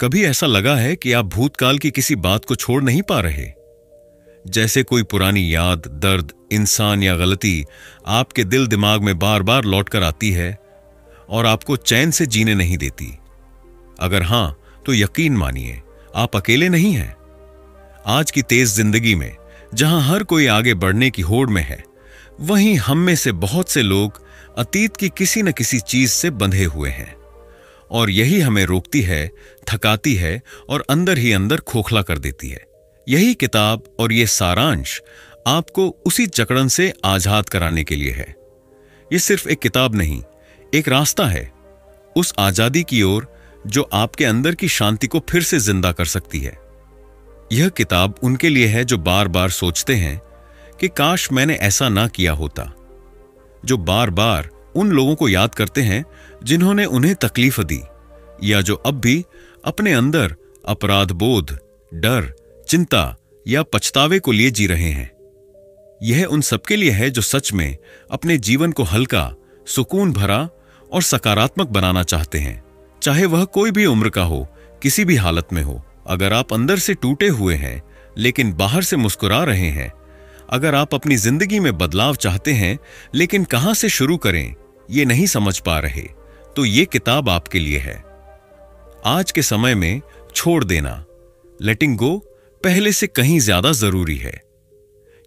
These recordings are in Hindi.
कभी ऐसा लगा है कि आप भूतकाल की किसी बात को छोड़ नहीं पा रहे? जैसे कोई पुरानी याद, दर्द, इंसान या गलती आपके दिल दिमाग में बार बार लौट कर आती है और आपको चैन से जीने नहीं देती। अगर हां, तो यकीन मानिए, आप अकेले नहीं हैं। आज की तेज जिंदगी में जहां हर कोई आगे बढ़ने की होड़ में है, वहीं हम में से बहुत से लोग अतीत की किसी न किसी चीज से बंधे हुए हैं और यही हमें रोकती है, थकाती है और अंदर ही अंदर खोखला कर देती है। यही किताब और ये सारांश आपको उसी जकड़न से आजाद कराने के लिए है। ये सिर्फ एक किताब नहीं, एक रास्ता है उस आजादी की ओर जो आपके अंदर की शांति को फिर से जिंदा कर सकती है। यह किताब उनके लिए है जो बार बार सोचते हैं कि काश मैंने ऐसा ना किया होता, जो बार बार उन लोगों को याद करते हैं जिन्होंने उन्हें तकलीफ दी, या जो अब भी अपने अंदर अपराध बोध, डर, चिंता या पछतावे को लिए जी रहे हैं। यह उन सबके लिए है जो सच में अपने जीवन को हल्का, सुकून भरा और सकारात्मक बनाना चाहते हैं, चाहे वह कोई भी उम्र का हो, किसी भी हालत में हो। अगर आप अंदर से टूटे हुए हैं लेकिन बाहर से मुस्कुरा रहे हैं, अगर आप अपनी जिंदगी में बदलाव चाहते हैं लेकिन कहां से शुरू करें ये नहीं समझ पा रहे, तो ये किताब आपके लिए है। आज के समय में छोड़ देना, लेटिंग गो, पहले से कहीं ज्यादा जरूरी है,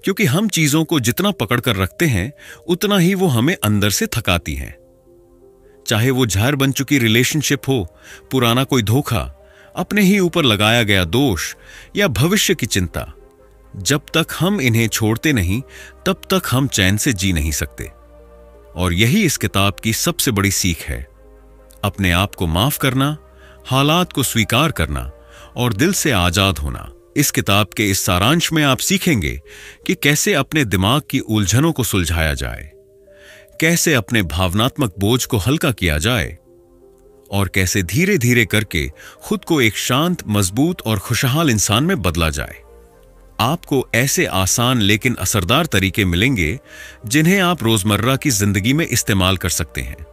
क्योंकि हम चीजों को जितना पकड़ कर रखते हैं उतना ही वो हमें अंदर से थकाती हैं। चाहे वो जहर बन चुकी रिलेशनशिप हो, पुराना कोई धोखा, अपने ही ऊपर लगाया गया दोष या भविष्य की चिंता, जब तक हम इन्हें छोड़ते नहीं तब तक हम चैन से जी नहीं सकते। और यही इस किताब की सबसे बड़ी सीख है, अपने आप को माफ करना, हालात को स्वीकार करना और दिल से आजाद होना। इस किताब के इस सारांश में आप सीखेंगे कि कैसे अपने दिमाग की उलझनों को सुलझाया जाए, कैसे अपने भावनात्मक बोझ को हल्का किया जाए और कैसे धीरे धीरे करके खुद को एक शांत, मजबूत और खुशहाल इंसान में बदला जाए। आपको ऐसे आसान लेकिन असरदार तरीके मिलेंगे जिन्हें आप रोजमर्रा की जिंदगी में इस्तेमाल कर सकते हैं,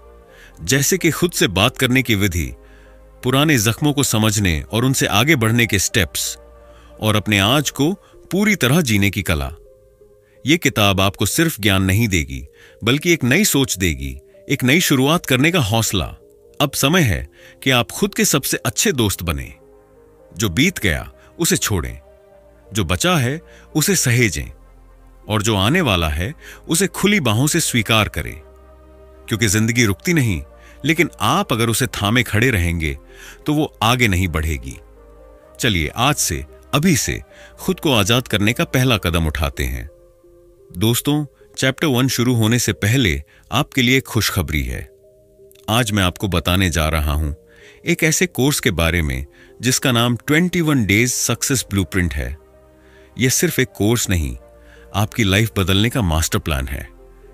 जैसे कि खुद से बात करने की विधि, पुराने जख्मों को समझने और उनसे आगे बढ़ने के स्टेप्स, और अपने आज को पूरी तरह जीने की कला। यह किताब आपको सिर्फ ज्ञान नहीं देगी, बल्कि एक नई सोच देगी, एक नई शुरुआत करने का हौसला। अब समय है कि आप खुद के सबसे अच्छे दोस्त बने। जो बीत गया उसे छोड़ें, जो बचा है उसे सहेजें और जो आने वाला है उसे खुली बाहों से स्वीकार करें, क्योंकि जिंदगी रुकती नहीं, लेकिन आप अगर उसे थामे खड़े रहेंगे तो वो आगे नहीं बढ़ेगी। चलिए आज से, अभी से खुद को आजाद करने का पहला कदम उठाते हैं। दोस्तों, चैप्टर 1 शुरू होने से पहले आपके लिए खुशखबरी है। आज मैं आपको बताने जा रहा हूं एक ऐसे कोर्स के बारे में जिसका नाम 21 डेज सक्सेस ब्लूप्रिंट है। यह सिर्फ एक कोर्स नहीं, आपकी लाइफ बदलने का मास्टर प्लान है।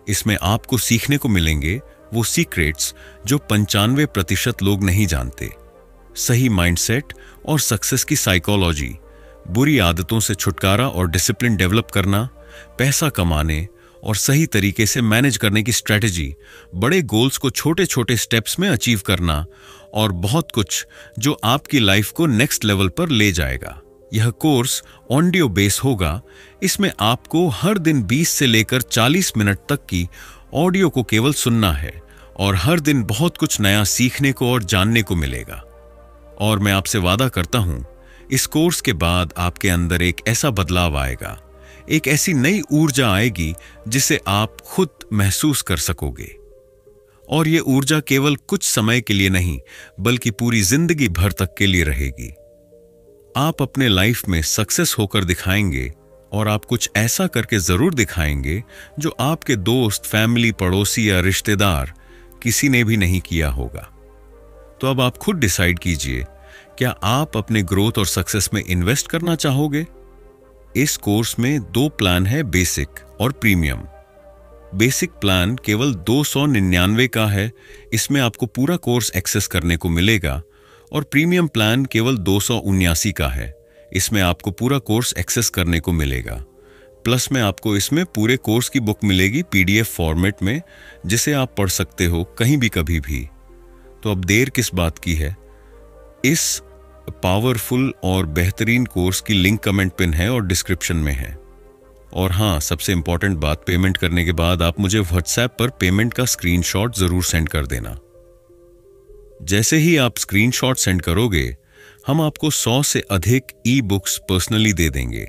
इसमें आपको सीखने को मिलेंगे वो सीक्रेट्स जो 95% लोग नहीं जानते। सही माइंडसेट और सक्सेस की साइकोलॉजी, बुरी आदतों से छुटकारा और डिसिप्लिन डेवलप करना, पैसा कमाने और सही तरीके से मैनेज करने की स्ट्रेटजी, बड़े गोल्स को छोटे छोटे स्टेप्स में अचीव करना और बहुत कुछ जो आपकी लाइफ को नेक्स्ट लेवल पर ले जाएगा। यह कोर्स ऑडियो बेस होगा। इसमें आपको हर दिन 20 से लेकर 40 मिनट तक की ऑडियो को केवल सुनना है और हर दिन बहुत कुछ नया सीखने को और जानने को मिलेगा। और मैं आपसे वादा करता हूं, इस कोर्स के बाद आपके अंदर एक ऐसा बदलाव आएगा, एक ऐसी नई ऊर्जा आएगी जिसे आप खुद महसूस कर सकोगे। और ये ऊर्जा केवल कुछ समय के लिए नहीं, बल्कि पूरी जिंदगी भर तक के लिए रहेगी। आप अपने लाइफ में सक्सेस होकर दिखाएंगे और आप कुछ ऐसा करके जरूर दिखाएंगे जो आपके दोस्त, फैमिली, पड़ोसी या रिश्तेदार किसी ने भी नहीं किया होगा। तो अब आप खुद डिसाइड कीजिए, क्या आप अपने ग्रोथ और सक्सेस में इन्वेस्ट करना चाहोगे? इस कोर्स में 2 प्लान है, बेसिक और प्रीमियम। बेसिक प्लान केवल 299 का है, इसमें आपको पूरा कोर्स एक्सेस करने को मिलेगा। और प्रीमियम प्लान केवल 279 का है, इसमें आपको पूरा कोर्स एक्सेस करने को मिलेगा। प्लस में आपको इसमें पूरे कोर्स की बुक मिलेगी PDF फॉर्मेट में, जिसे आप पढ़ सकते हो कहीं भी कभी भी। तो अब देर किस बात की है? इस पावरफुल और बेहतरीन कोर्स की लिंक कमेंट पिन है और डिस्क्रिप्शन में है। और हाँ, सबसे इंपॉर्टेंट बात, पेमेंट करने के बाद आप मुझे व्हाट्सएप पर पेमेंट का स्क्रीनशॉट जरूर सेंड कर देना। जैसे ही आप स्क्रीनशॉट सेंड करोगे, हम आपको 100 से अधिक ई बुक्स पर्सनली दे देंगे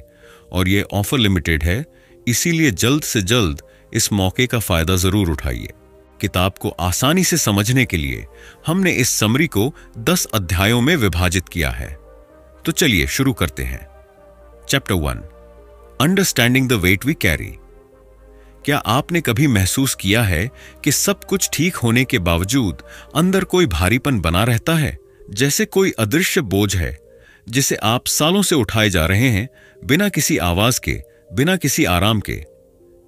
और ये ऑफर लिमिटेड है, इसीलिए जल्द से जल्द इस मौके का फायदा जरूर उठाइए। किताब को आसानी से समझने के लिए हमने इस समरी को 10 अध्यायों में विभाजित किया है। तो चलिए शुरू करते हैं। Chapter 1, understanding the weight we carry. क्या आपने कभी महसूस किया है कि सब कुछ ठीक होने के बावजूद अंदर कोई भारीपन बना रहता है, जैसे कोई अदृश्य बोझ है जिसे आप सालों से उठाए जा रहे हैं, बिना किसी आवाज के, बिना किसी आराम के?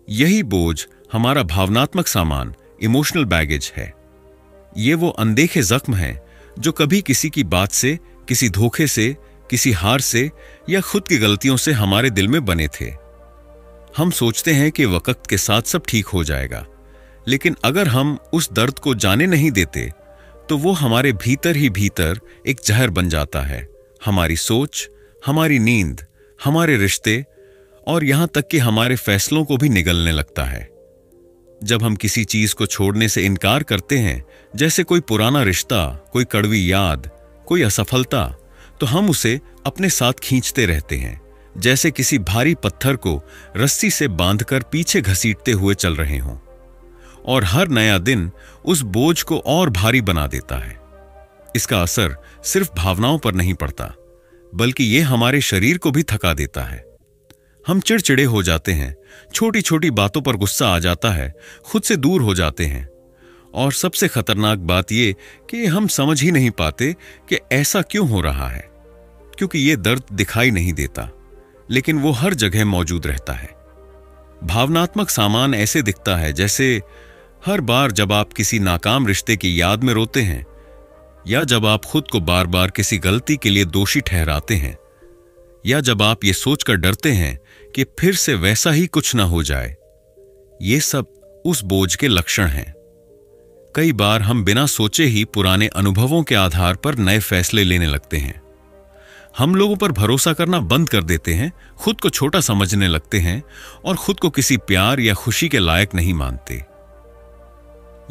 यही बोझ हमारा भावनात्मक सामान, इमोशनल बैगेज है। ये वो अनदेखे जख्म हैं जो कभी किसी की बात से, किसी धोखे से, किसी हार से या खुद की गलतियों से हमारे दिल में बने थे। हम सोचते हैं कि वक्त के साथ सब ठीक हो जाएगा, लेकिन अगर हम उस दर्द को जाने नहीं देते तो वो हमारे भीतर ही भीतर एक जहर बन जाता है। हमारी सोच, हमारी नींद, हमारे रिश्ते और यहां तक कि हमारे फैसलों को भी निगलने लगता है। जब हम किसी चीज को छोड़ने से इनकार करते हैं, जैसे कोई पुराना रिश्ता, कोई कड़वी याद, कोई असफलता, तो हम उसे अपने साथ खींचते रहते हैं, जैसे किसी भारी पत्थर को रस्सी से बांधकर पीछे घसीटते हुए चल रहे हों। और हर नया दिन उस बोझ को और भारी बना देता है। इसका असर सिर्फ भावनाओं पर नहीं पड़ता, बल्कि यह हमारे शरीर को भी थका देता है। हम चिड़चिड़े हो जाते हैं, छोटी छोटी बातों पर गुस्सा आ जाता है, खुद से दूर हो जाते हैं। और सबसे खतरनाक बात यह कि हम समझ ही नहीं पाते कि ऐसा क्यों हो रहा है, क्योंकि यह दर्द दिखाई नहीं देता, लेकिन वो हर जगह मौजूद रहता है। भावनात्मक सामान ऐसे दिखता है जैसे हर बार जब आप किसी नाकाम रिश्ते की याद में रोते हैं, या जब आप खुद को बार बार किसी गलती के लिए दोषी ठहराते हैं, या जब आप ये सोचकर डरते हैं कि फिर से वैसा ही कुछ ना हो जाए। ये सब उस बोझ के लक्षण हैं। कई बार हम बिना सोचे ही पुराने अनुभवों के आधार पर नए फैसले लेने लगते हैं। हम लोगों पर भरोसा करना बंद कर देते हैं, खुद को छोटा समझने लगते हैं और खुद को किसी प्यार या खुशी के लायक नहीं मानते।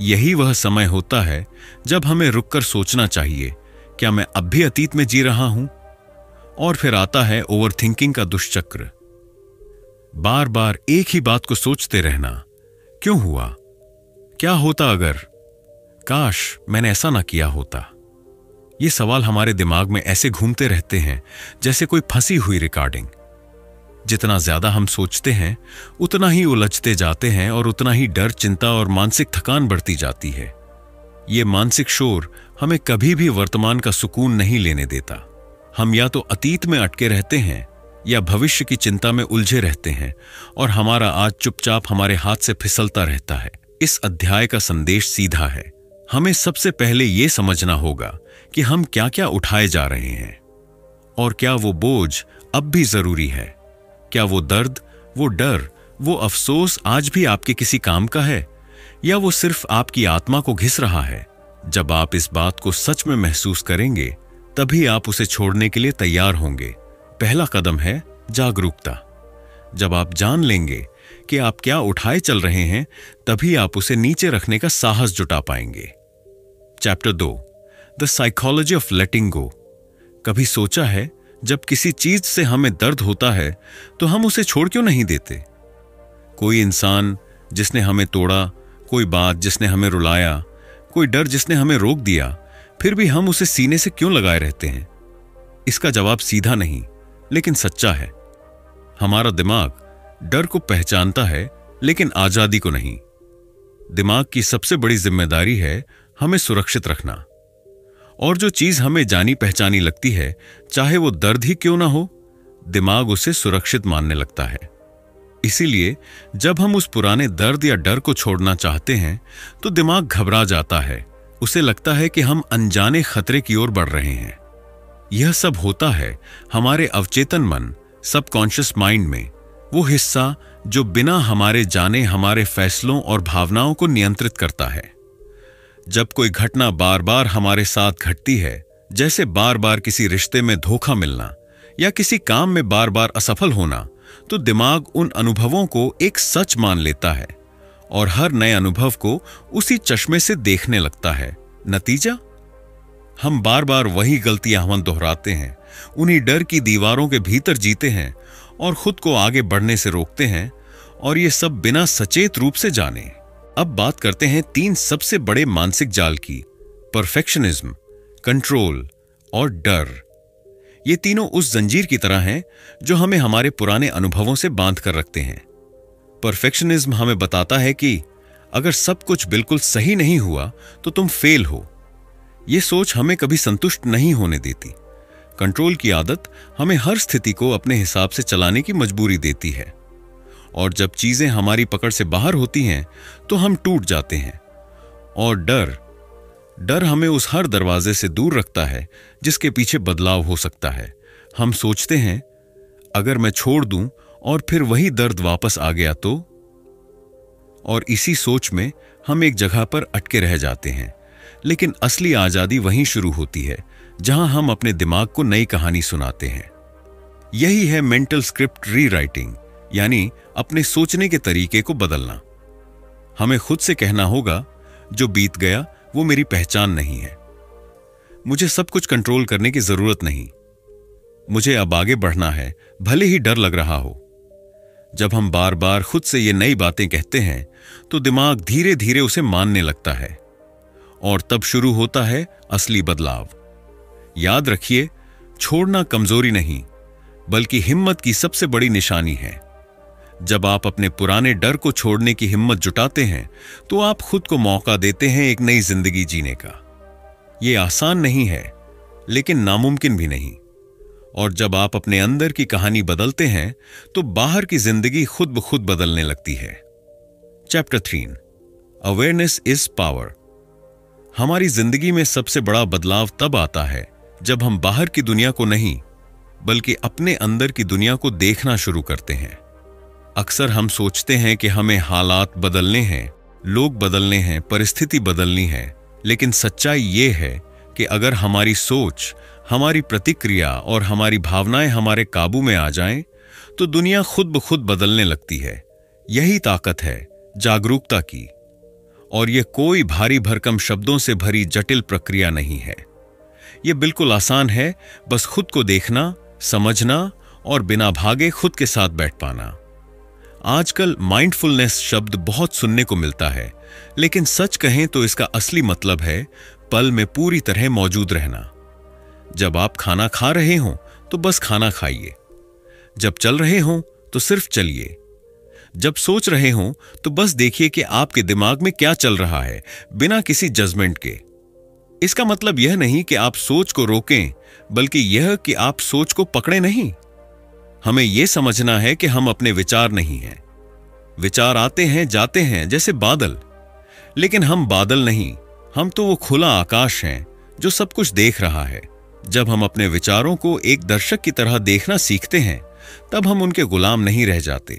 यही वह समय होता है जब हमें रुककर सोचना चाहिए, क्या मैं अब भी अतीत में जी रहा हूं? और फिर आता है ओवरथिंकिंग का दुष्चक्र। बार बार एक ही बात को सोचते रहना, क्यों हुआ, क्या होता अगर, काश मैंने ऐसा ना किया होता। ये सवाल हमारे दिमाग में ऐसे घूमते रहते हैं जैसे कोई फंसी हुई रिकॉर्डिंग। जितना ज्यादा हम सोचते हैं, उतना ही उलझते जाते हैं और उतना ही डर, चिंता और मानसिक थकान बढ़ती जाती है। ये मानसिक शोर हमें कभी भी वर्तमान का सुकून नहीं लेने देता। हम या तो अतीत में अटके रहते हैं या भविष्य की चिंता में उलझे रहते हैं और हमारा आज चुपचाप हमारे हाथ से फिसलता रहता है। इस अध्याय का संदेश सीधा है। हमें सबसे पहले यह समझना होगा कि हम क्या क्या उठाए जा रहे हैं और क्या वो बोझ अब भी जरूरी है। क्या वो दर्द, वो डर, वो अफसोस आज भी आपके किसी काम का है, या वो सिर्फ आपकी आत्मा को घिस रहा है? जब आप इस बात को सच में महसूस करेंगे, तभी आप उसे छोड़ने के लिए तैयार होंगे। पहला कदम है जागरूकता। जब आप जान लेंगे कि आप क्या उठाए चल रहे हैं, तभी आप उसे नीचे रखने का साहस जुटा पाएंगे। Chapter 2, the psychology of letting go. कभी सोचा है, जब किसी चीज से हमें दर्द होता है तो हम उसे छोड़ क्यों नहीं देते? कोई इंसान जिसने हमें तोड़ा, कोई बात जिसने हमें रुलाया, कोई डर जिसने हमें रोक दिया, फिर भी हम उसे सीने से क्यों लगाए रहते हैं? इसका जवाब सीधा नहीं, लेकिन सच्चा है। हमारा दिमाग डर को पहचानता है, लेकिन आजादी को नहीं। दिमाग की सबसे बड़ी जिम्मेदारी है हमें सुरक्षित रखना। और जो चीज हमें जानी पहचानी लगती है, चाहे वो दर्द ही क्यों ना हो, दिमाग उसे सुरक्षित मानने लगता है। इसीलिए जब हम उस पुराने दर्द या डर को छोड़ना चाहते हैं, तो दिमाग घबरा जाता है। उसे लगता है कि हम अनजाने खतरे की ओर बढ़ रहे हैं। यह सब होता है हमारे अवचेतन मन, सबकॉन्शियस माइंड में, वो हिस्सा जो बिना हमारे जाने हमारे फैसलों और भावनाओं को नियंत्रित करता है। जब कोई घटना बार बार हमारे साथ घटती है, जैसे बार बार किसी रिश्ते में धोखा मिलना या किसी काम में बार बार असफल होना, तो दिमाग उन अनुभवों को एक सच मान लेता है और हर नए अनुभव को उसी चश्मे से देखने लगता है। नतीजा, हम बार बार वही गलतियां हम दोहराते हैं, उन्हीं डर की दीवारों के भीतर जीते हैं और खुद को आगे बढ़ने से रोकते हैं, और ये सब बिना सचेत रूप से जाने। अब बात करते हैं 3 सबसे बड़े मानसिक जाल की: परफेक्शनिज्म, कंट्रोल और डर। ये तीनों उस जंजीर की तरह हैं जो हमें हमारे पुराने अनुभवों से बांध कर रखते हैं। परफेक्शनिज्म हमें बताता है कि अगर सब कुछ बिल्कुल सही नहीं हुआ तो तुम फेल हो। यह सोच हमें कभी संतुष्ट नहीं होने देती। कंट्रोल की आदत हमें हर स्थिति को अपने हिसाब से चलाने की मजबूरी देती है, और जब चीजें हमारी पकड़ से बाहर होती हैं तो हम टूट जाते हैं। और डर हमें उस हर दरवाजे से दूर रखता है जिसके पीछे बदलाव हो सकता है। हम सोचते हैं, अगर मैं छोड़ दूं और फिर वही दर्द वापस आ गया तो, और इसी सोच में हम एक जगह पर अटके रह जाते हैं। लेकिन असली आजादी वहीं शुरू होती है जहां हम अपने दिमाग को नई कहानी सुनाते हैं। यही है मेंटल स्क्रिप्ट रीराइटिंग, यानी अपने सोचने के तरीके को बदलना। हमें खुद से कहना होगा, जो बीत गया वो मेरी पहचान नहीं है। मुझे सब कुछ कंट्रोल करने की जरूरत नहीं। मुझे अब आगे बढ़ना है, भले ही डर लग रहा हो। जब हम बार बार खुद से ये नई बातें कहते हैं तो दिमाग धीरे धीरे उसे मानने लगता है, और तब शुरू होता है असली बदलाव। याद रखिए, छोड़ना कमजोरी नहीं बल्कि हिम्मत की सबसे बड़ी निशानी है। जब आप अपने पुराने डर को छोड़ने की हिम्मत जुटाते हैं तो आप खुद को मौका देते हैं एक नई जिंदगी जीने का। यह आसान नहीं है, लेकिन नामुमकिन भी नहीं। और जब आप अपने अंदर की कहानी बदलते हैं तो बाहर की जिंदगी खुद ब खुद बदलने लगती है। Chapter 3, awareness is power. हमारी जिंदगी में सबसे बड़ा बदलाव तब आता है जब हम बाहर की दुनिया को नहीं बल्कि अपने अंदर की दुनिया को देखना शुरू करते हैं। अक्सर हम सोचते हैं कि हमें हालात बदलने हैं, लोग बदलने हैं, परिस्थिति बदलनी है, लेकिन सच्चाई ये है कि अगर हमारी सोच, हमारी प्रतिक्रिया और हमारी भावनाएं हमारे काबू में आ जाएं, तो दुनिया खुद ब खुद बदलने लगती है। यही ताकत है जागरूकता की, और यह कोई भारी भरकम शब्दों से भरी जटिल प्रक्रिया नहीं है। यह बिल्कुल आसान है, बस खुद को देखना, समझना और बिना भागे खुद के साथ बैठ पाना। आजकल माइंडफुलनेस शब्द बहुत सुनने को मिलता है, लेकिन सच कहें तो इसका असली मतलब है पल में पूरी तरह मौजूद रहना। जब आप खाना खा रहे हों तो बस खाना खाइए, जब चल रहे हों तो सिर्फ चलिए, जब सोच रहे हों तो बस देखिए कि आपके दिमाग में क्या चल रहा है, बिना किसी जजमेंट के। इसका मतलब यह नहीं कि आप सोच को रोकें, बल्कि यह कि आप सोच को पकड़े नहीं। हमें यह समझना है कि हम अपने विचार नहीं हैं। विचार आते हैं जाते हैं जैसे बादल, लेकिन हम बादल नहीं, हम तो वो खुला आकाश हैं जो सब कुछ देख रहा है। जब हम अपने विचारों को एक दर्शक की तरह देखना सीखते हैं, तब हम उनके गुलाम नहीं रह जाते।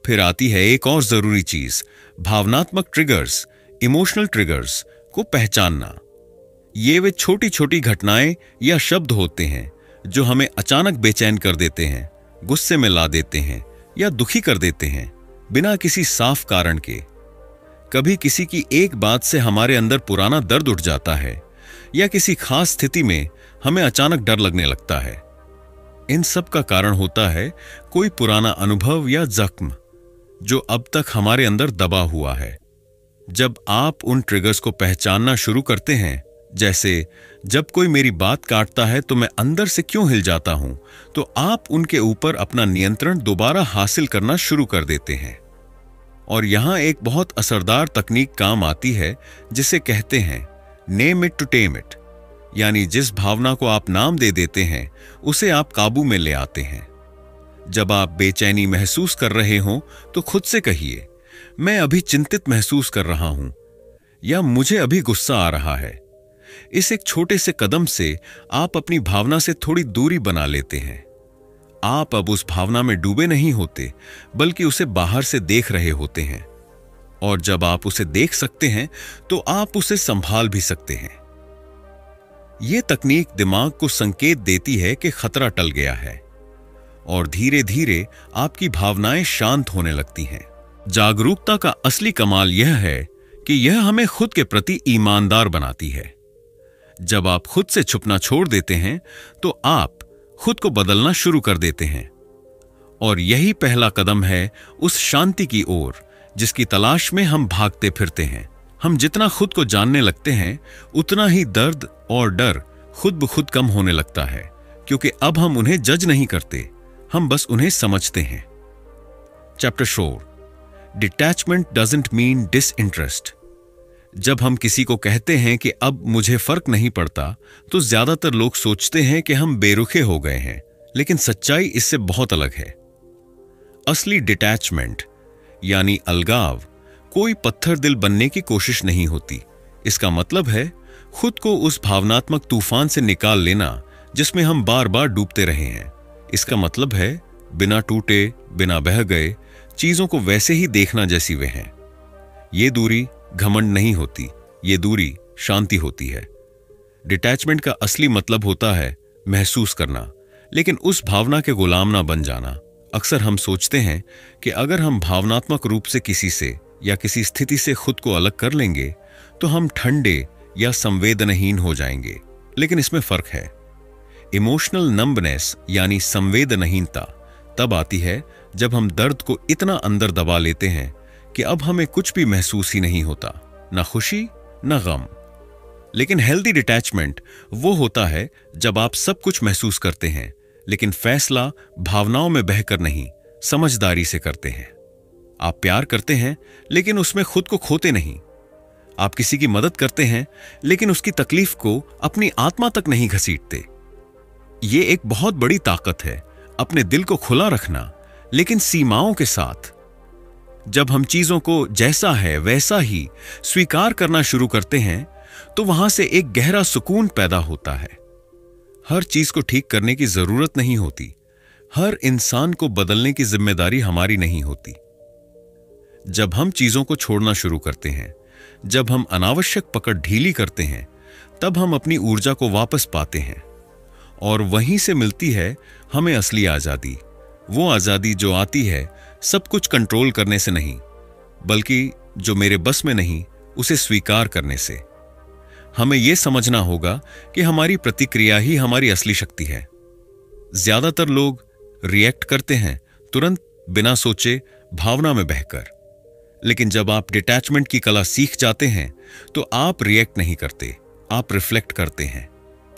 फिर आती है एक और जरूरी चीज, भावनात्मक ट्रिगर्स, इमोशनल ट्रिगर्स को पहचानना। ये वे छोटी छोटी घटनाएं या शब्द होते हैं जो हमें अचानक बेचैन कर देते हैं, गुस्से में ला देते हैं या दुखी कर देते हैं, बिना किसी साफ कारण के। कभी किसी की एक बात से हमारे अंदर पुराना दर्द उठ जाता है, या किसी खास स्थिति में हमें अचानक डर लगने लगता है। इन सब का कारण होता है कोई पुराना अनुभव या जख्म जो अब तक हमारे अंदर दबा हुआ है। जब आप उन ट्रिगर्स को पहचानना शुरू करते हैं, जैसे जब कोई मेरी बात काटता है तो मैं अंदर से क्यों हिल जाता हूं, तो आप उनके ऊपर अपना नियंत्रण दोबारा हासिल करना शुरू कर देते हैं। और यहां एक बहुत असरदार तकनीक काम आती है जिसे कहते हैं name it to tame it, यानी जिस भावना को आप नाम दे देते हैं उसे आप काबू में ले आते हैं। जब आप बेचैनी महसूस कर रहे हों तो खुद से कहिए, मैं अभी चिंतित महसूस कर रहा हूं, या मुझे अभी गुस्सा आ रहा है। इस एक छोटे से कदम से आप अपनी भावना से थोड़ी दूरी बना लेते हैं। आप अब उस भावना में डूबे नहीं होते, बल्कि उसे बाहर से देख रहे होते हैं। और जब आप उसे देख सकते हैं तो आप उसे संभाल भी सकते हैं। यह तकनीक दिमाग को संकेत देती है कि खतरा टल गया है और धीरे धीरे आपकी भावनाएं शांत होने लगती हैं। जागरूकता का असली कमाल यह है कि यह हमें खुद के प्रति ईमानदार बनाती है। जब आप खुद से छुपना छोड़ देते हैं तो आप खुद को बदलना शुरू कर देते हैं, और यही पहला कदम है उस शांति की ओर जिसकी तलाश में हम भागते फिरते हैं। हम जितना खुद को जानने लगते हैं उतना ही दर्द और डर खुद ब खुद कम होने लगता है, क्योंकि अब हम उन्हें जज नहीं करते, हम बस उन्हें समझते हैं। Chapter 4, detachment doesn't mean disinterest. जब हम किसी को कहते हैं कि अब मुझे फर्क नहीं पड़ता, तो ज्यादातर लोग सोचते हैं कि हम बेरुखे हो गए हैं, लेकिन सच्चाई इससे बहुत अलग है। असली डिटैचमेंट यानी अलगाव कोई पत्थर दिल बनने की कोशिश नहीं होती। इसका मतलब है खुद को उस भावनात्मक तूफान से निकाल लेना जिसमें हम बार बार डूबते रहे हैं। इसका मतलब है बिना टूटे, बिना बह गए चीजों को वैसे ही देखना जैसी वे हैं। ये दूरी घमंड नहीं होती, ये दूरी शांति होती है। डिटैचमेंट का असली मतलब होता है महसूस करना, लेकिन उस भावना के गुलाम ना बन जाना। अक्सर हम सोचते हैं कि अगर हम भावनात्मक रूप से किसी से या किसी स्थिति से खुद को अलग कर लेंगे तो हम ठंडे या संवेदनहीन हो जाएंगे, लेकिन इसमें फर्क है। इमोशनल नंबनेस यानी संवेदनहीनता तब आती है जब हम दर्द को इतना अंदर दबा लेते हैं कि अब हमें कुछ भी महसूस ही नहीं होता, ना खुशी ना गम। लेकिन हेल्दी डिटैचमेंट वो होता है जब आप सब कुछ महसूस करते हैं, लेकिन फैसला भावनाओं में बहकर नहीं, समझदारी से करते हैं। आप प्यार करते हैं लेकिन उसमें खुद को खोते नहीं। आप किसी की मदद करते हैं लेकिन उसकी तकलीफ को अपनी आत्मा तक नहीं घसीटते। ये एक बहुत बड़ी ताकत है, अपने दिल को खुला रखना, लेकिन सीमाओं के साथ। जब हम चीजों को जैसा है वैसा ही स्वीकार करना शुरू करते हैं तो वहां से एक गहरा सुकून पैदा होता है। हर चीज को ठीक करने की जरूरत नहीं होती, हर इंसान को बदलने की जिम्मेदारी हमारी नहीं होती। जब हम चीजों को छोड़ना शुरू करते हैं, जब हम अनावश्यक पकड़ ढीली करते हैं, तब हम अपनी ऊर्जा को वापस पाते हैं, और वहीं से मिलती है हमें असली आजादी। वो आजादी जो आती है सब कुछ कंट्रोल करने से नहीं, बल्कि जो मेरे बस में नहीं उसे स्वीकार करने से। हमें यह समझना होगा कि हमारी प्रतिक्रिया ही हमारी असली शक्ति है। ज्यादातर लोग रिएक्ट करते हैं तुरंत, बिना सोचे, भावना में बहकर। लेकिन जब आप डिटैचमेंट की कला सीख जाते हैं तो आप रिएक्ट नहीं करते, आप रिफ्लेक्ट करते हैं।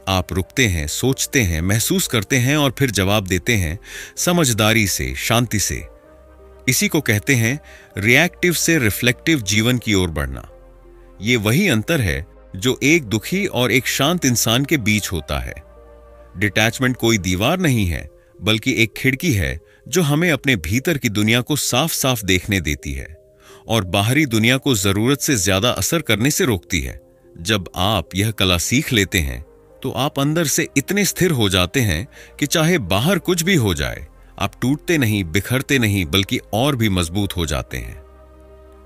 आप रुकते हैं, सोचते हैं, महसूस करते हैं और फिर जवाब देते हैं, समझदारी से, शांति से। इसी को कहते हैं रिएक्टिव से रिफ्लेक्टिव जीवन की ओर बढ़ना। ये वही अंतर है जो एक दुखी और एक शांत इंसान के बीच होता है। डिटैचमेंट कोई दीवार नहीं है, बल्कि एक खिड़की है जो हमें अपने भीतर की दुनिया को साफ साफ देखने देती है और बाहरी दुनिया को जरूरत से ज्यादा असर करने से रोकती है। जब आप यह कला सीख लेते हैं तो आप अंदर से इतने स्थिर हो जाते हैं कि चाहे बाहर कुछ भी हो जाए, आप टूटते नहीं, बिखरते नहीं, बल्कि और भी मजबूत हो जाते हैं।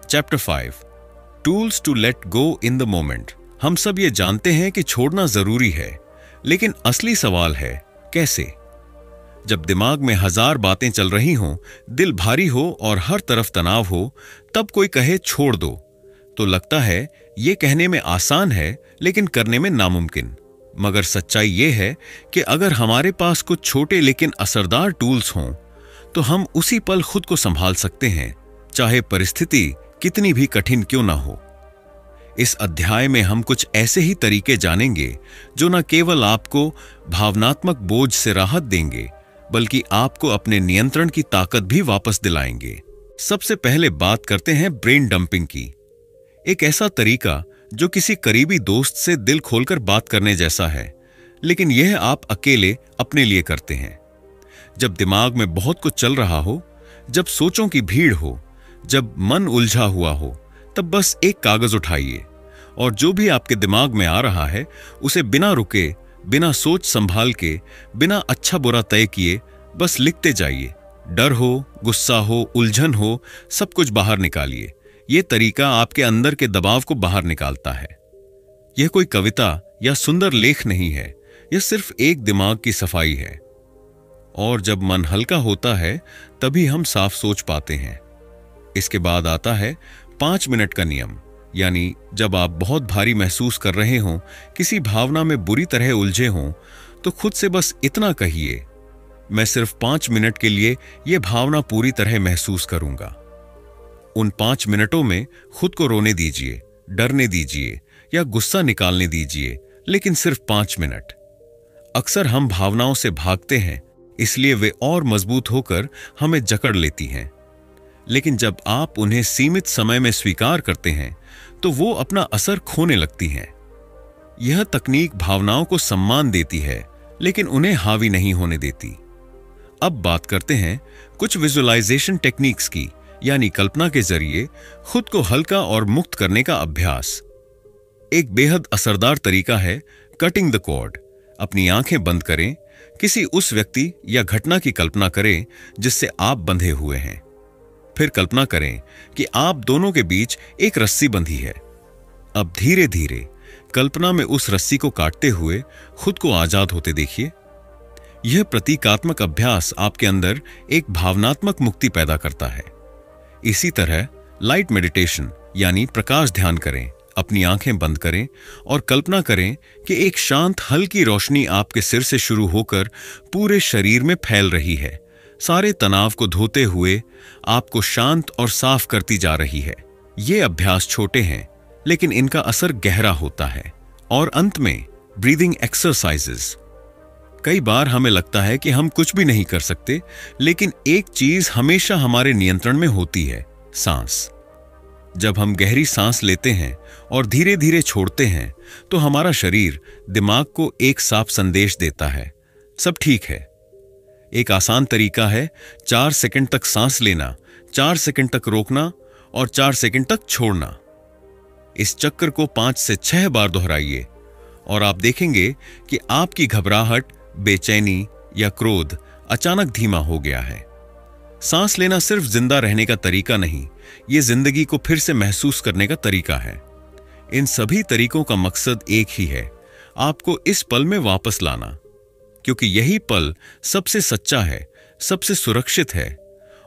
Chapter 5, tools to let go in the moment. हम सब ये जानते हैं कि छोड़ना जरूरी है, लेकिन असली सवाल है कैसे। जब दिमाग में हजार बातें चल रही हों, दिल भारी हो और हर तरफ तनाव हो, तब कोई कहे छोड़ दो, तो लगता है ये कहने में आसान है लेकिन करने में नामुमकिन। मगर सच्चाई ये है कि अगर हमारे पास कुछ छोटे लेकिन असरदार टूल्स हों तो हम उसी पल खुद को संभाल सकते हैं, चाहे परिस्थिति कितनी भी कठिन क्यों ना हो। इस अध्याय में हम कुछ ऐसे ही तरीके जानेंगे जो न केवल आपको भावनात्मक बोझ से राहत देंगे, बल्कि आपको अपने नियंत्रण की ताकत भी वापस दिलाएंगे। सबसे पहले बात करते हैं ब्रेन डंपिंग की। एक ऐसा तरीका जो किसी करीबी दोस्त से दिल खोलकर बात करने जैसा है, लेकिन यह आप अकेले अपने लिए करते हैं। जब दिमाग में बहुत कुछ चल रहा हो, जब सोचों की भीड़ हो, जब मन उलझा हुआ हो, तब बस एक कागज उठाइए और जो भी आपके दिमाग में आ रहा है उसे बिना रुके, बिना सोच संभाल के, बिना अच्छा बुरा तय किए बस लिखते जाइए। डर हो, गुस्सा हो, उलझन हो, सब कुछ बाहर निकालिए। यह तरीका आपके अंदर के दबाव को बाहर निकालता है। यह कोई कविता या सुंदर लेख नहीं है, यह सिर्फ एक दिमाग की सफाई है। और जब मन हल्का होता है तभी हम साफ सोच पाते हैं। इसके बाद आता है 5 मिनट का नियम, यानी जब आप बहुत भारी महसूस कर रहे हों, किसी भावना में बुरी तरह उलझे हों, तो खुद से बस इतना कहिए, मैं सिर्फ 5 मिनट के लिए यह भावना पूरी तरह महसूस करूंगा। उन 5 मिनटों में खुद को रोने दीजिए, डरने दीजिए या गुस्सा निकालने दीजिए, लेकिन सिर्फ 5 मिनट। अक्सर हम भावनाओं से भागते हैं, इसलिए वे और मजबूत होकर हमें जकड़ लेती हैं। लेकिन जब आप उन्हें सीमित समय में स्वीकार करते हैं तो वो अपना असर खोने लगती हैं। यह तकनीक भावनाओं को सम्मान देती है, लेकिन उन्हें हावी नहीं होने देती। अब बात करते हैं कुछ विजुअलाइजेशन टेक्निक्स की, यानी कल्पना के जरिए खुद को हल्का और मुक्त करने का अभ्यास। एक बेहद असरदार तरीका है कटिंग द कॉर्ड। अपनी आंखें बंद करें, किसी उस व्यक्ति या घटना की कल्पना करें जिससे आप बंधे हुए हैं। फिर कल्पना करें कि आप दोनों के बीच एक रस्सी बंधी है। अब धीरे धीरे कल्पना में उस रस्सी को काटते हुए खुद को आजाद होते देखिए। यह प्रतीकात्मक अभ्यास आपके अंदर एक भावनात्मक मुक्ति पैदा करता है। इसी तरह लाइट मेडिटेशन यानी प्रकाश ध्यान करें। अपनी आंखें बंद करें और कल्पना करें कि एक शांत हल्की रोशनी आपके सिर से शुरू होकर पूरे शरीर में फैल रही है, सारे तनाव को धोते हुए आपको शांत और साफ करती जा रही है। ये अभ्यास छोटे हैं, लेकिन इनका असर गहरा होता है। और अंत में ब्रीदिंग एक्सरसाइजेस। कई बार हमें लगता है कि हम कुछ भी नहीं कर सकते, लेकिन एक चीज हमेशा हमारे नियंत्रण में होती है, सांस। जब हम गहरी सांस लेते हैं और धीरे धीरे छोड़ते हैं तो हमारा शरीर दिमाग को एक साफ संदेश देता है, सब ठीक है। एक आसान तरीका है 4 सेकंड तक सांस लेना, 4 सेकंड तक रोकना और 4 सेकंड तक छोड़ना। इस चक्र को 5 से 6 बार दोहराइए और आप देखेंगे कि आपकी घबराहट, बेचैनी या क्रोध अचानक धीमा हो गया है। सांस लेना सिर्फ जिंदा रहने का तरीका नहीं, यह जिंदगी को फिर से महसूस करने का तरीका है। इन सभी तरीकों का मकसद एक ही है, आपको इस पल में वापस लाना, क्योंकि यही पल सबसे सच्चा है, सबसे सुरक्षित है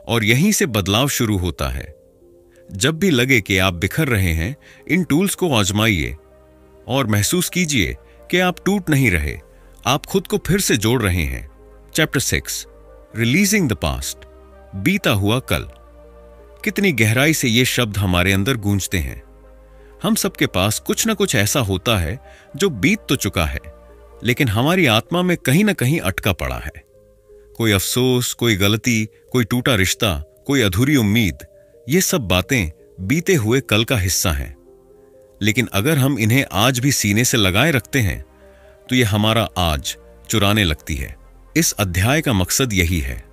और यहीं से बदलाव शुरू होता है। जब भी लगे कि आप बिखर रहे हैं, इन टूल्स को आजमाइए और महसूस कीजिए कि आप टूट नहीं रहे, आप खुद को फिर से जोड़ रहे हैं। चैप्टर 6 रिलीजिंग द पास्ट, बीता हुआ कल। कितनी गहराई से ये शब्द हमारे अंदर गूंजते हैं। हम सबके पास कुछ ना कुछ ऐसा होता है जो बीत तो चुका है, लेकिन हमारी आत्मा में कहीं ना कहीं अटका पड़ा है। कोई अफसोस, कोई गलती, कोई टूटा रिश्ता, कोई अधूरी उम्मीद, ये सब बातें बीते हुए कल का हिस्सा हैं। लेकिन अगर हम इन्हें आज भी सीने से लगाए रखते हैं तो ये हमारा आज चुराने लगती है। इस अध्याय का मकसद यही है,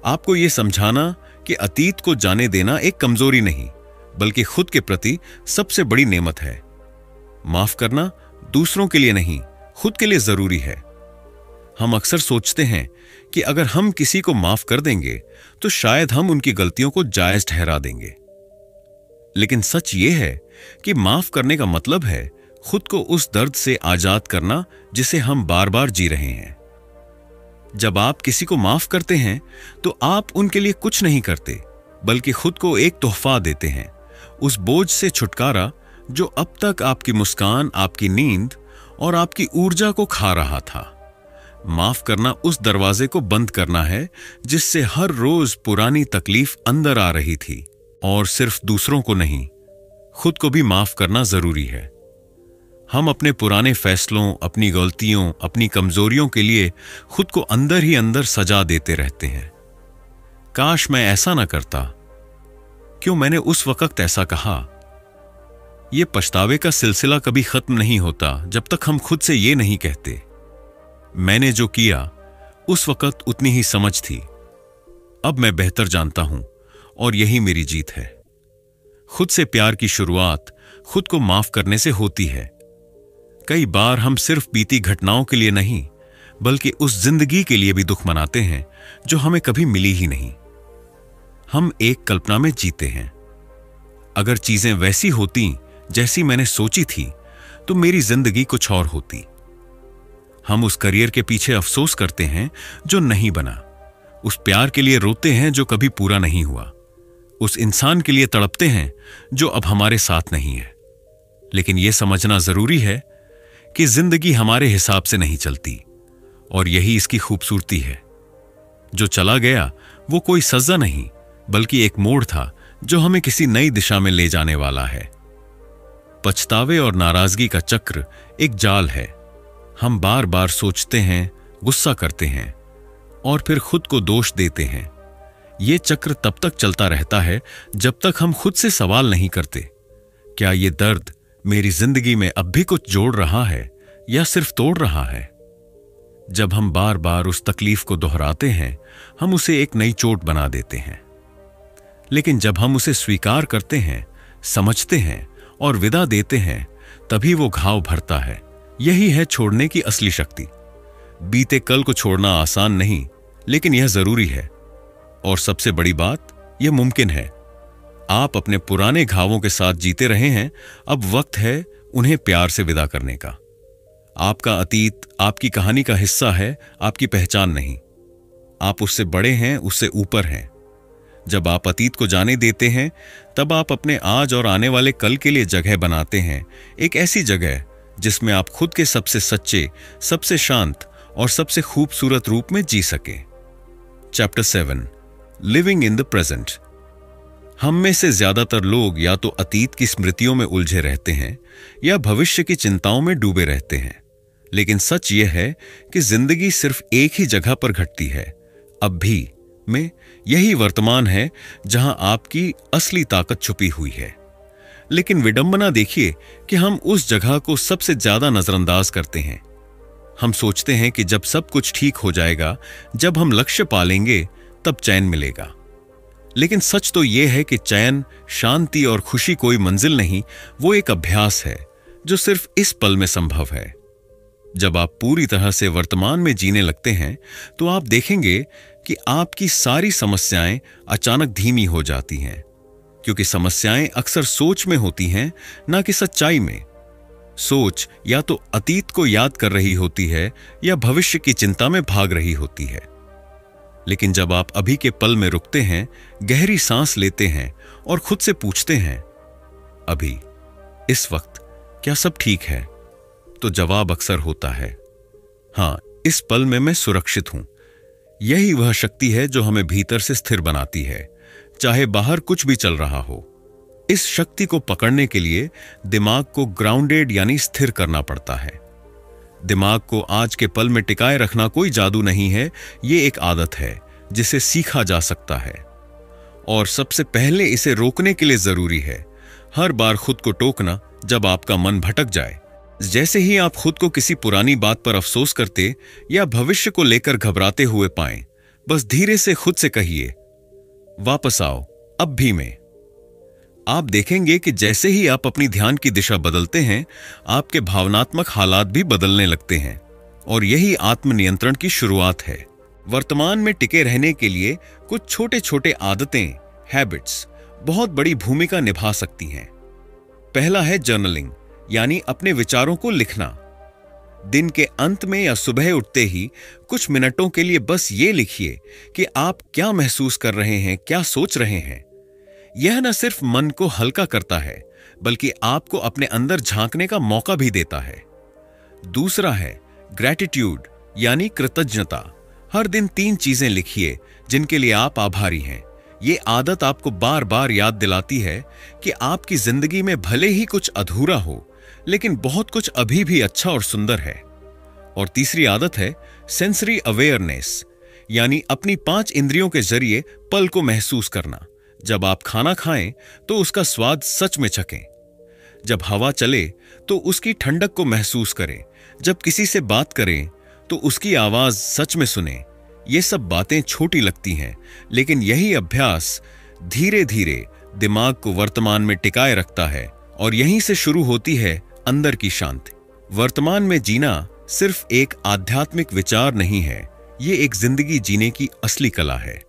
आपको ये समझाना कि अतीत को जाने देना एक कमजोरी नहीं, बल्कि खुद के प्रति सबसे बड़ी नेमत है। माफ करना दूसरों के लिए नहीं, खुद के लिए जरूरी है। हम अक्सर सोचते हैं कि अगर हम किसी को माफ कर देंगे तो शायद हम उनकी गलतियों को जायज ठहरा देंगे। लेकिन सच ये है कि माफ करने का मतलब है खुद को उस दर्द से आजाद करना जिसे हम बार बार जी रहे हैं। जब आप किसी को माफ करते हैं तो आप उनके लिए कुछ नहीं करते, बल्कि खुद को एक तोहफा देते हैं, उस बोझ से छुटकारा जो अब तक आपकी मुस्कान, आपकी नींद और आपकी ऊर्जा को खा रहा था। माफ करना उस दरवाजे को बंद करना है जिससे हर रोज पुरानी तकलीफ अंदर आ रही थी। और सिर्फ दूसरों को नहीं, खुद को भी माफ करना जरूरी है। हम अपने पुराने फैसलों, अपनी गलतियों, अपनी कमजोरियों के लिए खुद को अंदर ही अंदर सजा देते रहते हैं। काश मैं ऐसा ना करता, क्यों मैंने उस वक्त ऐसा कहा। यह पछतावे का सिलसिला कभी खत्म नहीं होता जब तक हम खुद से ये नहीं कहते, मैंने जो किया उस वक्त उतनी ही समझ थी, अब मैं बेहतर जानता हूं और यही मेरी जीत है। खुद से प्यार की शुरुआत खुद को माफ करने से होती है। कई बार हम सिर्फ बीती घटनाओं के लिए नहीं, बल्कि उस जिंदगी के लिए भी दुख मनाते हैं जो हमें कभी मिली ही नहीं। हम एक कल्पना में जीते हैं, अगर चीजें वैसी होती जैसी मैंने सोची थी तो मेरी जिंदगी कुछ और होती। हम उस करियर के पीछे अफसोस करते हैं जो नहीं बना, उस प्यार के लिए रोते हैं जो कभी पूरा नहीं हुआ, उस इंसान के लिए तड़पते हैं जो अब हमारे साथ नहीं है। लेकिन यह समझना जरूरी है कि जिंदगी हमारे हिसाब से नहीं चलती, और यही इसकी खूबसूरती है। जो चला गया वो कोई सजा नहीं, बल्कि एक मोड़ था जो हमें किसी नई दिशा में ले जाने वाला है। पछतावे और नाराजगी का चक्र एक जाल है। हम बार बार सोचते हैं, गुस्सा करते हैं और फिर खुद को दोष देते हैं। यह चक्र तब तक चलता रहता है जब तक हम खुद से सवाल नहीं करते, क्या यह दर्द मेरी जिंदगी में अब भी कुछ जोड़ रहा है या सिर्फ तोड़ रहा है? जब हम बार बार उस तकलीफ को दोहराते हैं, हम उसे एक नई चोट बना देते हैं। लेकिन जब हम उसे स्वीकार करते हैं, समझते हैं और विदा देते हैं, तभी वो घाव भरता है। यही है छोड़ने की असली शक्ति। बीते कल को छोड़ना आसान नहीं, लेकिन यह जरूरी है। और सबसे बड़ी बात, यह मुमकिन है। आप अपने पुराने घावों के साथ जीते रहे हैं, अब वक्त है उन्हें प्यार से विदा करने का। आपका अतीत आपकी कहानी का हिस्सा है, आपकी पहचान नहीं। आप उससे बड़े हैं, उससे ऊपर हैं। जब आप अतीत को जाने देते हैं, तब आप अपने आज और आने वाले कल के लिए जगह बनाते हैं, एक ऐसी जगह जिसमें आप खुद के सबसे सच्चे, सबसे शांत और सबसे खूबसूरत रूप में जी सके। Chapter 7, living in the present. हम में से ज्यादातर लोग या तो अतीत की स्मृतियों में उलझे रहते हैं या भविष्य की चिंताओं में डूबे रहते हैं। लेकिन सच यह है कि जिंदगी सिर्फ एक ही जगह पर घटती है, अब भी में। यही वर्तमान है जहां आपकी असली ताकत छुपी हुई है। लेकिन विडंबना देखिए कि हम उस जगह को सबसे ज्यादा नजरअंदाज करते हैं। हम सोचते हैं कि जब सब कुछ ठीक हो जाएगा, जब हम लक्ष्य पालेंगे, तब चैन मिलेगा। लेकिन सच तो यह है कि चैन, शांति और खुशी कोई मंजिल नहीं, वो एक अभ्यास है जो सिर्फ इस पल में संभव है। जब आप पूरी तरह से वर्तमान में जीने लगते हैं, तो आप देखेंगे कि आपकी सारी समस्याएं अचानक धीमी हो जाती हैं, क्योंकि समस्याएं अक्सर सोच में होती हैं, ना कि सच्चाई में। सोच या तो अतीत को याद कर रही होती है या भविष्य की चिंता में भाग रही होती है। लेकिन जब आप अभी के पल में रुकते हैं, गहरी सांस लेते हैं और खुद से पूछते हैं, अभी, इस वक्त क्या सब ठीक है? तो जवाब अक्सर होता है, हां, इस पल में मैं सुरक्षित हूं। यही वह शक्ति है जो हमें भीतर से स्थिर बनाती है, चाहे बाहर कुछ भी चल रहा हो। इस शक्ति को पकड़ने के लिए दिमाग को ग्राउंडेड यानी स्थिर करना पड़ता है। दिमाग को आज के पल में टिकाए रखना कोई जादू नहीं है, ये एक आदत है जिसे सीखा जा सकता है। और सबसे पहले इसे रोकने के लिए जरूरी है हर बार खुद को टोकना जब आपका मन भटक जाए। जैसे ही आप खुद को किसी पुरानी बात पर अफसोस करते या भविष्य को लेकर घबराते हुए पाएं, बस धीरे से खुद से कहिए, वापस आओ, अब भी में। आप देखेंगे कि जैसे ही आप अपनी ध्यान की दिशा बदलते हैं, आपके भावनात्मक हालात भी बदलने लगते हैं। और यही आत्मनियंत्रण की शुरुआत है। वर्तमान में टिके रहने के लिए कुछ छोटे छोटे आदतें, हैबिट्स बहुत बड़ी भूमिका निभा सकती हैं। पहला है जर्नलिंग, यानी अपने विचारों को लिखना। दिन के अंत में या सुबह उठते ही कुछ मिनटों के लिए बस ये लिखिए कि आप क्या महसूस कर रहे हैं, क्या सोच रहे हैं। यह न सिर्फ मन को हल्का करता है, बल्कि आपको अपने अंदर झांकने का मौका भी देता है। दूसरा है ग्रैटिट्यूड, यानी कृतज्ञता। हर दिन 3 चीजें लिखिए जिनके लिए आप आभारी हैं। ये आदत आपको बार बार याद दिलाती है कि आपकी जिंदगी में भले ही कुछ अधूरा हो, लेकिन बहुत कुछ अभी भी अच्छा और सुंदर है। और तीसरी आदत है सेंसरी अवेयरनेस, यानी अपनी 5 इंद्रियों के जरिए पल को महसूस करना। जब आप खाना खाएं तो उसका स्वाद सच में चखें। जब हवा चले तो उसकी ठंडक को महसूस करें। जब किसी से बात करें तो उसकी आवाज सच में सुने। ये सब बातें छोटी लगती हैं, लेकिन यही अभ्यास धीरे धीरे दिमाग को वर्तमान में टिकाए रखता है और यहीं से शुरू होती है अंदर की शांति। वर्तमान में जीना सिर्फ एक आध्यात्मिक विचार नहीं है, ये एक जिंदगी जीने की असली कला है।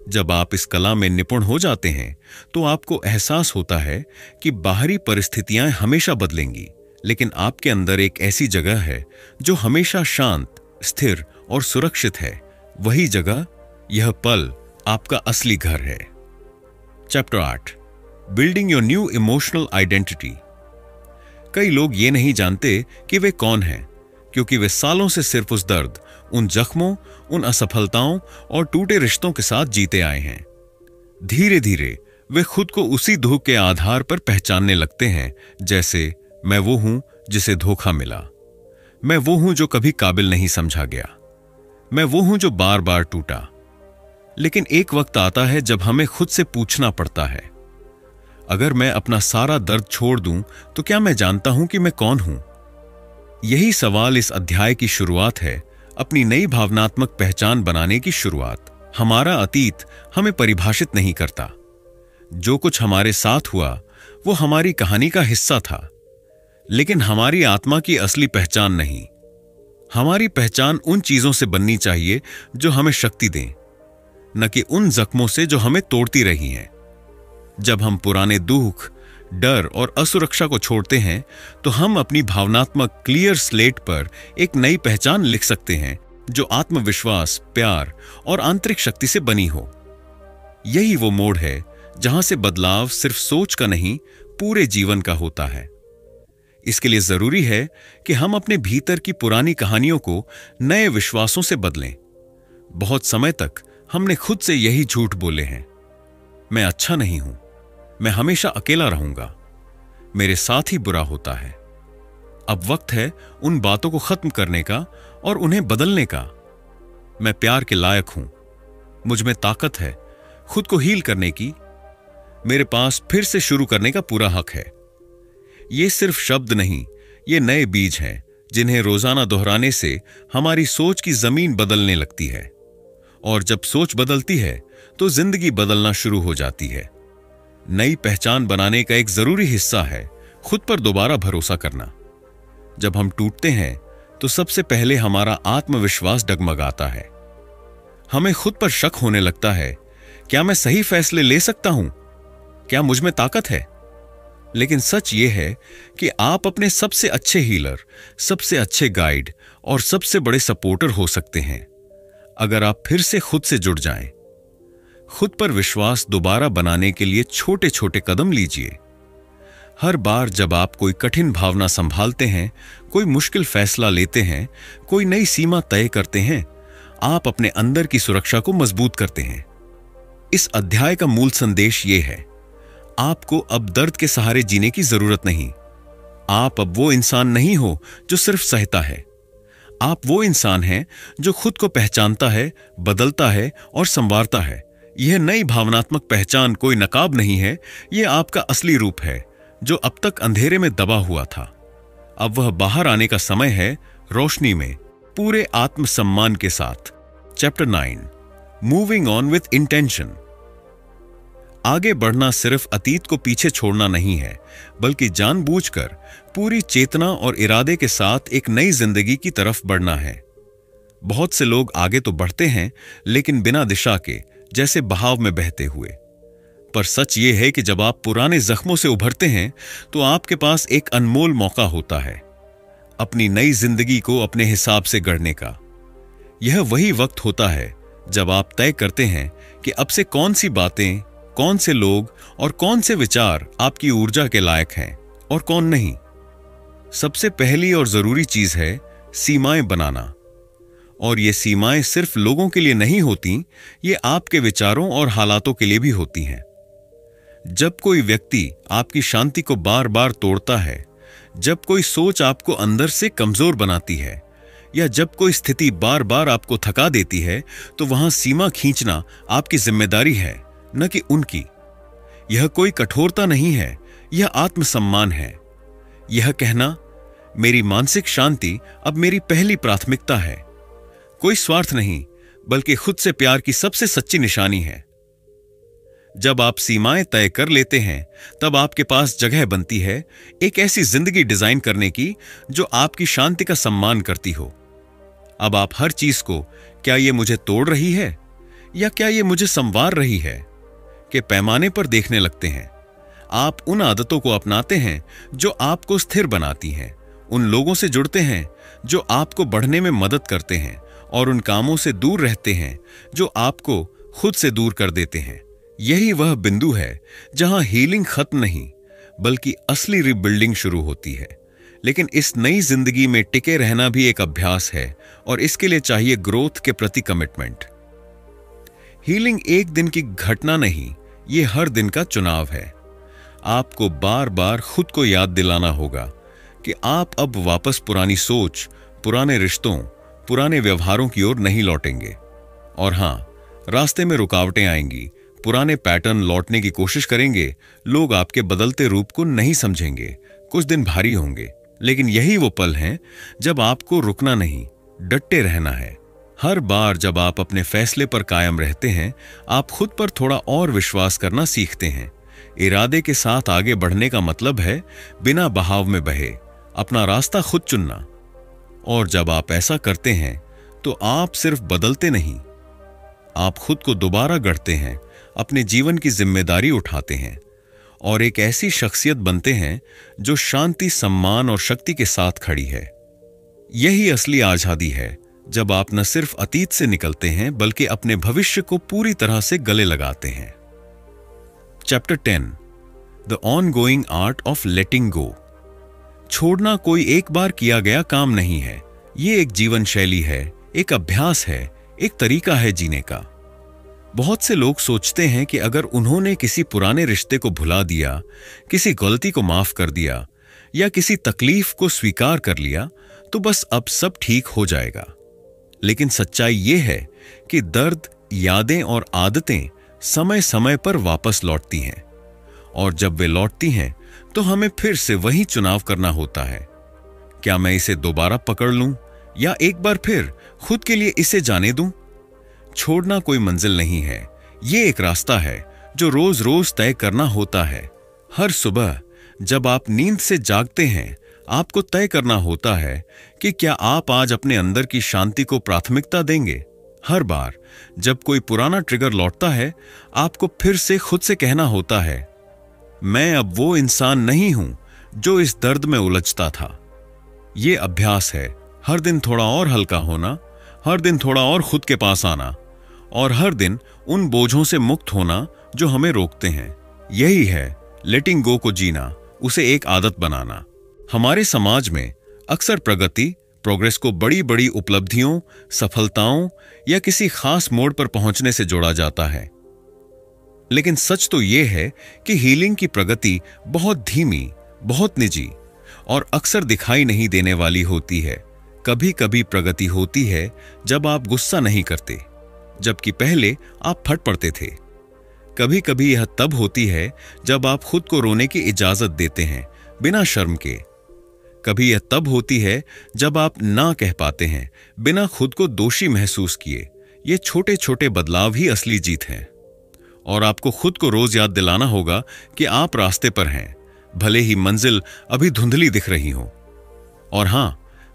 जब आप इस कला में निपुण हो जाते हैं तो आपको एहसास होता है कि बाहरी परिस्थितियां हमेशा बदलेंगी, लेकिन आपके अंदर एक ऐसी जगह है जो हमेशा शांत, स्थिर और सुरक्षित है। वही जगह, यह पल आपका असली घर है। Chapter 8, building your new emotional identity. कई लोग ये नहीं जानते कि वे कौन हैं, क्योंकि वे सालों से सिर्फ उस दर्द, उन जख्मों, उन असफलताओं और टूटे रिश्तों के साथ जीते आए हैं। धीरे धीरे वे खुद को उसी दुख के आधार पर पहचानने लगते हैं, जैसे मैं वो हूं जिसे धोखा मिला, मैं वो हूं जो कभी काबिल नहीं समझा गया, मैं वो हूं जो बार बार टूटा। लेकिन एक वक्त आता है जब हमें खुद से पूछना पड़ता है, अगर मैं अपना सारा दर्द छोड़ दूं तो क्या मैं जानता हूं कि मैं कौन हूं? यही सवाल इस अध्याय की शुरुआत है, अपनी नई भावनात्मक पहचान बनाने की शुरुआत। हमारा अतीत हमें परिभाषित नहीं करता। जो कुछ हमारे साथ हुआ वो हमारी कहानी का हिस्सा था, लेकिन हमारी आत्मा की असली पहचान नहीं। हमारी पहचान उन चीजों से बननी चाहिए जो हमें शक्ति दें, न कि उन जख्मों से जो हमें तोड़ती रही हैं। जब हम पुराने दुख, डर और असुरक्षा को छोड़ते हैं तो हम अपनी भावनात्मक क्लियर स्लेट पर एक नई पहचान लिख सकते हैं जो आत्मविश्वास, प्यार और आंतरिक शक्ति से बनी हो। यही वो मोड़ है जहां से बदलाव सिर्फ सोच का नहीं, पूरे जीवन का होता है। इसके लिए जरूरी है कि हम अपने भीतर की पुरानी कहानियों को नए विश्वासों से बदलें। बहुत समय तक हमने खुद से यही झूठ बोले हैं, मैं अच्छा नहीं हूं, मैं हमेशा अकेला रहूंगा, मेरे साथ ही बुरा होता है। अब वक्त है उन बातों को खत्म करने का और उन्हें बदलने का। मैं प्यार के लायक हूं, मुझ में ताकत है खुद को हील करने की, मेरे पास फिर से शुरू करने का पूरा हक है। ये सिर्फ शब्द नहीं, ये नए बीज हैं जिन्हें रोजाना दोहराने से हमारी सोच की जमीन बदलने लगती है, और जब सोच बदलती है तो जिंदगी बदलना शुरू हो जाती है। नई पहचान बनाने का एक जरूरी हिस्सा है खुद पर दोबारा भरोसा करना। जब हम टूटते हैं तो सबसे पहले हमारा आत्मविश्वास डगमगाता है। हमें खुद पर शक होने लगता है, क्या मैं सही फैसले ले सकता हूं? क्या मुझ में ताकत है? लेकिन सच यह है कि आप अपने सबसे अच्छे हीलर, सबसे अच्छे गाइड और सबसे बड़े सपोर्टर हो सकते हैं अगर आप फिर से खुद से जुड़ जाएं। खुद पर विश्वास दोबारा बनाने के लिए छोटे छोटे कदम लीजिए। हर बार जब आप कोई कठिन भावना संभालते हैं, कोई मुश्किल फैसला लेते हैं, कोई नई सीमा तय करते हैं, आप अपने अंदर की सुरक्षा को मजबूत करते हैं। इस अध्याय का मूल संदेश यह है, आपको अब दर्द के सहारे जीने की जरूरत नहीं। आप अब वो इंसान नहीं हो जो सिर्फ सहता है। आप वो इंसान हैं जो खुद को पहचानता है, बदलता है और संवारता है। यह नई भावनात्मक पहचान कोई नकाब नहीं है, यह आपका असली रूप है जो अब तक अंधेरे में दबा हुआ था। अब वह बाहर आने का समय है, रोशनी में, पूरे आत्मसम्मान के साथ। Chapter 9, moving on with intention. आगे बढ़ना सिर्फ अतीत को पीछे छोड़ना नहीं है, बल्कि जानबूझकर पूरी चेतना और इरादे के साथ एक नई जिंदगी की तरफ बढ़ना है। बहुत से लोग आगे तो बढ़ते हैं, लेकिन बिना दिशा के, जैसे बहाव में बहते हुए। पर सच यह है कि जब आप पुराने जख्मों से उभरते हैं तो आपके पास एक अनमोल मौका होता है अपनी नई जिंदगी को अपने हिसाब से गढ़ने का। यह वही वक्त होता है जब आप तय करते हैं कि अब से कौन सी बातें, कौन से लोग और कौन से विचार आपकी ऊर्जा के लायक हैं और कौन नहीं। सबसे पहली और जरूरी चीज है सीमाएं बनाना। और ये सीमाएं सिर्फ लोगों के लिए नहीं होती, ये आपके विचारों और हालातों के लिए भी होती हैं। जब कोई व्यक्ति आपकी शांति को बार बार तोड़ता है, जब कोई सोच आपको अंदर से कमजोर बनाती है, या जब कोई स्थिति बार बार आपको थका देती है, तो वहां सीमा खींचना आपकी जिम्मेदारी है, न कि उनकी। यह कोई कठोरता नहीं है, यह आत्मसम्मान है। यह कहना, मेरी मानसिक शांति अब मेरी पहली प्राथमिकता है, कोई स्वार्थ नहीं, बल्कि खुद से प्यार की सबसे सच्ची निशानी है। जब आप सीमाएं तय कर लेते हैं, तब आपके पास जगह बनती है एक ऐसी जिंदगी डिजाइन करने की जो आपकी शांति का सम्मान करती हो। अब आप हर चीज को, क्या ये मुझे तोड़ रही है या क्या ये मुझे संवार रही है, के पैमाने पर देखने लगते हैं। आप उन आदतों को अपनाते हैं जो आपको स्थिर बनाती हैं, उन लोगों से जुड़ते हैं जो आपको बढ़ने में मदद करते हैं, और उन कामों से दूर रहते हैं जो आपको खुद से दूर कर देते हैं। यही वह बिंदु है जहां हीलिंग खत्म नहीं बल्कि असली रिबिल्डिंग शुरू होती है। लेकिन इस नई जिंदगी में टिके रहना भी एक अभ्यास है, और इसके लिए चाहिए ग्रोथ के प्रति कमिटमेंट। हीलिंग एक दिन की घटना नहीं, ये हर दिन का चुनाव है। आपको बार बार खुद को याद दिलाना होगा कि आप अब वापस पुरानी सोच, पुराने रिश्तों, पुराने व्यवहारों की ओर नहीं लौटेंगे। और हां, रास्ते में रुकावटें आएंगी, पुराने पैटर्न लौटने की कोशिश करेंगे, लोग आपके बदलते रूप को नहीं समझेंगे, कुछ दिन भारी होंगे, लेकिन यही वो पल हैं जब आपको रुकना नहीं, डटे रहना है। हर बार जब आप अपने फैसले पर कायम रहते हैं, आप खुद पर थोड़ा और विश्वास करना सीखते हैं। इरादे के साथ आगे बढ़ने का मतलब है बिना बहाव में बहे, अपना रास्ता खुद चुनना। और जब आप ऐसा करते हैं तो आप सिर्फ बदलते नहीं, आप खुद को दोबारा गढ़ते हैं, अपने जीवन की जिम्मेदारी उठाते हैं और एक ऐसी शख्सियत बनते हैं जो शांति, सम्मान और शक्ति के साथ खड़ी है। यही असली आजादी है, जब आप न सिर्फ अतीत से निकलते हैं बल्कि अपने भविष्य को पूरी तरह से गले लगाते हैं। Chapter 10, the ongoing art of letting go. छोड़ना कोई एक बार किया गया काम नहीं है, ये एक जीवन शैली है, एक अभ्यास है, एक तरीका है जीने का। बहुत से लोग सोचते हैं कि अगर उन्होंने किसी पुराने रिश्ते को भुला दिया, किसी गलती को माफ कर दिया या किसी तकलीफ को स्वीकार कर लिया तो बस अब सब ठीक हो जाएगा। लेकिन सच्चाई ये है कि दर्द, यादें और आदतें समय समय पर वापस लौटती हैं, और जब वे लौटती हैं तो हमें फिर से वही चुनाव करना होता है। क्या मैं इसे दोबारा पकड़ लूं या एक बार फिर खुद के लिए इसे जाने दूं? छोड़ना कोई मंजिल नहीं है, ये एक रास्ता है जो रोज रोज तय करना होता है। हर सुबह जब आप नींद से जागते हैं, आपको तय करना होता है कि क्या आप आज अपने अंदर की शांति को प्राथमिकता देंगे। हर बार जब कोई पुराना ट्रिगर लौटता है, आपको फिर से खुद से कहना होता है, मैं अब वो इंसान नहीं हूं जो इस दर्द में उलझता था। ये अभ्यास है, हर दिन थोड़ा और हल्का होना, हर दिन थोड़ा और खुद के पास आना, और हर दिन उन बोझों से मुक्त होना जो हमें रोकते हैं। यही है लेटिंग गो को जीना, उसे एक आदत बनाना। हमारे समाज में अक्सर प्रगति, प्रोग्रेस को बड़ी बड़ी उपलब्धियों, सफलताओं या किसी खास मोड़ पर पहुंचने से जोड़ा जाता है। लेकिन सच तो यह है कि हीलिंग की प्रगति बहुत धीमी, बहुत निजी और अक्सर दिखाई नहीं देने वाली होती है। कभी कभी प्रगति होती है जब आप गुस्सा नहीं करते, जबकि पहले आप फट पड़ते थे। कभी कभी यह तब होती है जब आप खुद को रोने की इजाजत देते हैं बिना शर्म के। कभी यह तब होती है जब आप ना कह पाते हैं बिना खुद को दोषी महसूस किए। ये छोटे छोटे बदलाव ही असली जीत हैं, और आपको खुद को रोज याद दिलाना होगा कि आप रास्ते पर हैं, भले ही मंजिल अभी धुंधली दिख रही हो। और हां,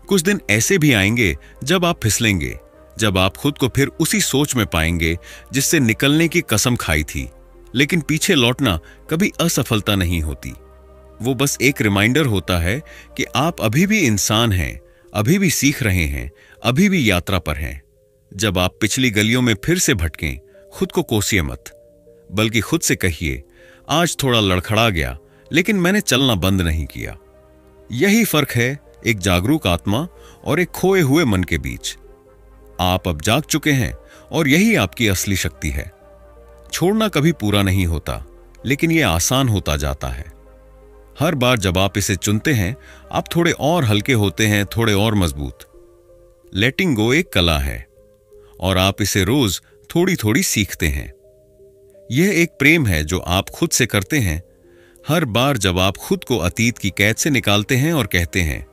कुछ दिन ऐसे भी आएंगे जब आप फिसलेंगे, जब आप खुद को फिर उसी सोच में पाएंगे जिससे निकलने की कसम खाई थी। लेकिन पीछे लौटना कभी असफलता नहीं होती, वो बस एक रिमाइंडर होता है कि आप अभी भी इंसान हैं, अभी भी सीख रहे हैं, अभी भी यात्रा पर हैं। जब आप पिछली गलियों में फिर से भटकें, खुद को कोसिए मत, बल्कि खुद से कहिए, आज थोड़ा लड़खड़ा गया लेकिन मैंने चलना बंद नहीं किया। यही फर्क है एक जागरूक आत्मा और एक खोए हुए मन के बीच। आप अब जाग चुके हैं और यही आपकी असली शक्ति है। छोड़ना कभी पूरा नहीं होता, लेकिन यह आसान होता जाता है। हर बार जब आप इसे चुनते हैं, आप थोड़े और हल्के होते हैं, थोड़े और मजबूत। लेटिंग गो एक कला है और आप इसे रोज थोड़ी थोड़ी सीखते हैं। यह एक प्रेम है जो आप खुद से करते हैं। हर बार जब आप खुद को अतीत की कैद से निकालते हैं और कहते हैं,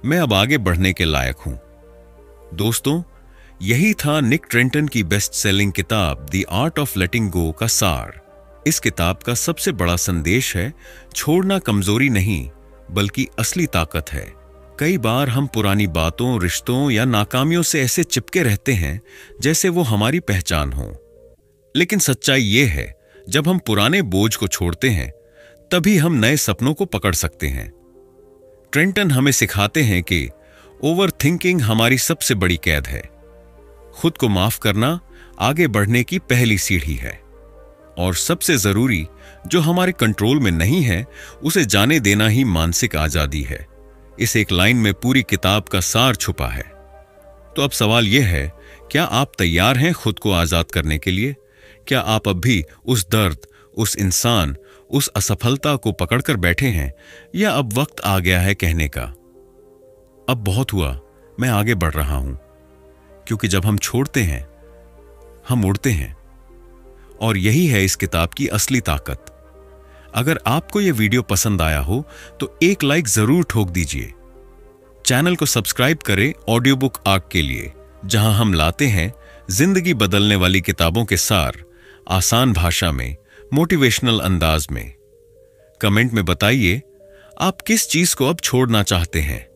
मैं अब आगे बढ़ने के लायक हूं। दोस्तों, यही था निक ट्रेंटन की बेस्ट सेलिंग किताब द आर्ट ऑफ लेटिंग गो का सार। इस किताब का सबसे बड़ा संदेश है, छोड़ना कमजोरी नहीं बल्कि असली ताकत है। कई बार हम पुरानी बातों, रिश्तों या नाकामियों से ऐसे चिपके रहते हैं जैसे वो हमारी पहचान हो। लेकिन सच्चाई ये है, जब हम पुराने बोझ को छोड़ते हैं तभी हम नए सपनों को पकड़ सकते हैं। ट्रेंटन हमें सिखाते हैं कि ओवर थिंकिंग हमारी सबसे बड़ी कैद है। खुद को माफ करना आगे बढ़ने की पहली सीढ़ी है, और सबसे जरूरी, जो हमारे कंट्रोल में नहीं है उसे जाने देना ही मानसिक आजादी है। इस एक लाइन में पूरी किताब का सार छुपा है। तो अब सवाल यह है, क्या आप तैयार हैं खुद को आजाद करने के लिए? क्या आप अब भी उस दर्द, उस इंसान, उस असफलता को पकड़कर बैठे हैं, या अब वक्त आ गया है कहने का, अब बहुत हुआ, मैं आगे बढ़ रहा हूं? क्योंकि जब हम छोड़ते हैं, हम उड़ते हैं, और यही है इस किताब की असली ताकत। अगर आपको यह वीडियो पसंद आया हो तो एक लाइक जरूर ठोक दीजिए। चैनल को सब्सक्राइब करें ऑडियो बुक आर्क के लिए, जहां हम लाते हैं जिंदगी बदलने वाली किताबों के सार, आसान भाषा में, मोटिवेशनल अंदाज में। कमेंट में बताइए आप किस चीज को अब छोड़ना चाहते हैं।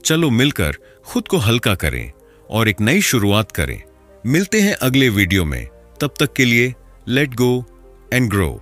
चलो मिलकर खुद को हल्का करें और एक नई शुरुआत करें। मिलते हैं अगले वीडियो में। तब तक के लिए लेट गो एंड ग्रो।